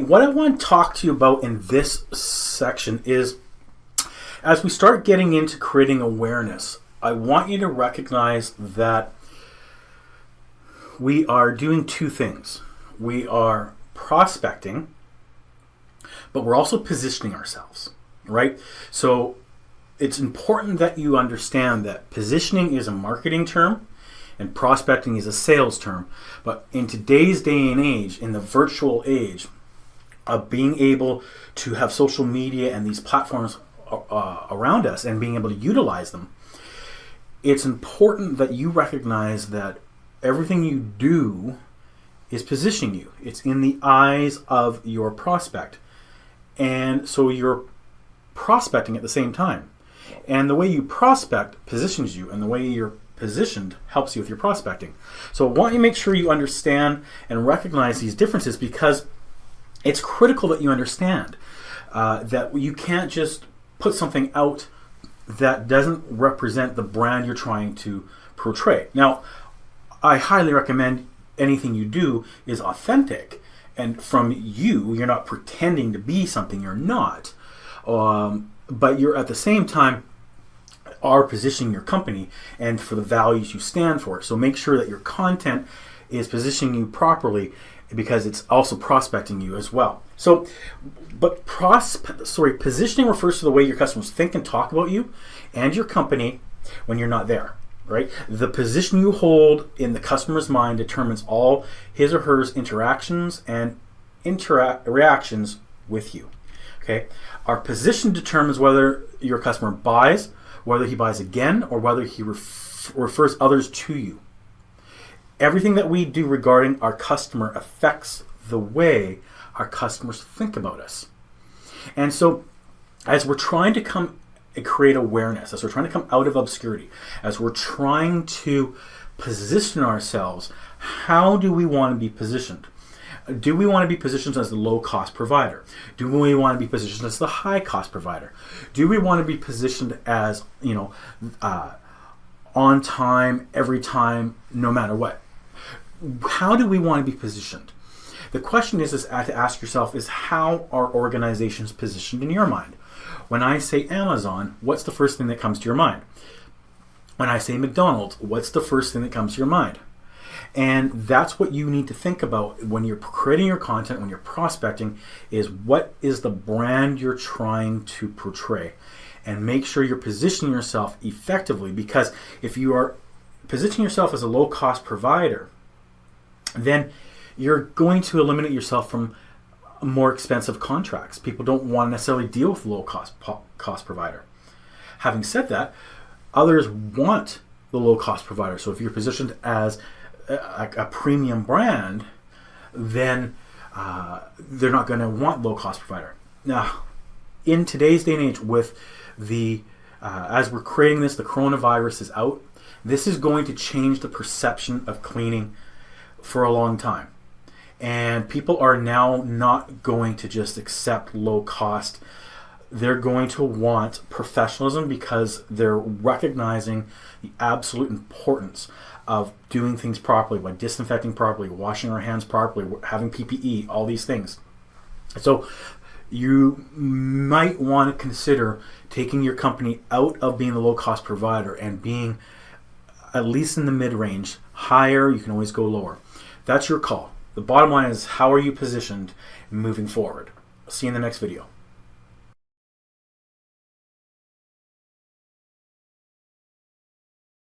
what I want to talk to you about in this section is, as we start getting into creating awareness, I want you to recognize that we are doing two things. We are prospecting, but we're also positioning ourselves, right? So it's important that you understand that positioning is a marketing term and prospecting is a sales term. But in today's day and age, in the virtual age of being able to have social media and these platforms around us and being able to utilize them, it's important that you recognize that everything you do is positioning you. It's in the eyes of your prospect. And so you're prospecting at the same time. And the way you prospect positions you, and the way you're positioned helps you with your prospecting. So I want you to make sure you understand and recognize these differences, because it's critical that you understand that you can't just put something out that doesn't represent the brand you're trying to portray. Now, I highly recommend anything you do is authentic, and from you, you're not pretending to be something you're not, but you're at the same time are positioning your company and for the values you stand for. So make sure that your content is positioning you properly, because it's also prospecting you as well. So, but positioning refers to the way your customers think and talk about you and your company when you're not there. Right? The position you hold in the customer's mind determines all his or her interactions and reactions with you. Okay? Our position determines whether your customer buys, whether he buys again, or whether he refers others to you. Everything that we do regarding our customer affects the way our customers think about us. And so, as we're trying to create awareness, as we're trying to come out of obscurity, as we're trying to position ourselves, how do we want to be positioned? Do we want to be positioned as the low-cost provider? Do we want to be positioned as the high-cost provider? Do we want to be positioned as, on time, every time, no matter what? How do we want to be positioned? The question is to ask yourself is, how are organizations positioned in your mind? When I say Amazon, what's the first thing that comes to your mind? When I say McDonald's, what's the first thing that comes to your mind? And that's what you need to think about when you're creating your content, when you're prospecting, is what is the brand you're trying to portray? And make sure you're positioning yourself effectively, because if you are positioning yourself as a low-cost provider, then you're going to eliminate yourself from more expensive contracts. People don't want to necessarily deal with low-cost provider. Having said that, others want the low-cost provider. So if you're positioned as a premium brand, then they're not going to want low-cost provider. Now, in today's day and age, with the as we're creating this, the coronavirus is out. This is going to change the perception of cleaning for a long time. And people are now not going to just accept low cost. They're going to want professionalism, because they're recognizing the absolute importance of doing things properly, by disinfecting properly, washing our hands properly, having PPE, all these things. So you might want to consider taking your company out of being the low-cost provider and being at least in the mid-range. Higher, you can always go lower. That's your call. The bottom line is, how are you positioned moving forward? I'll see you in the next video.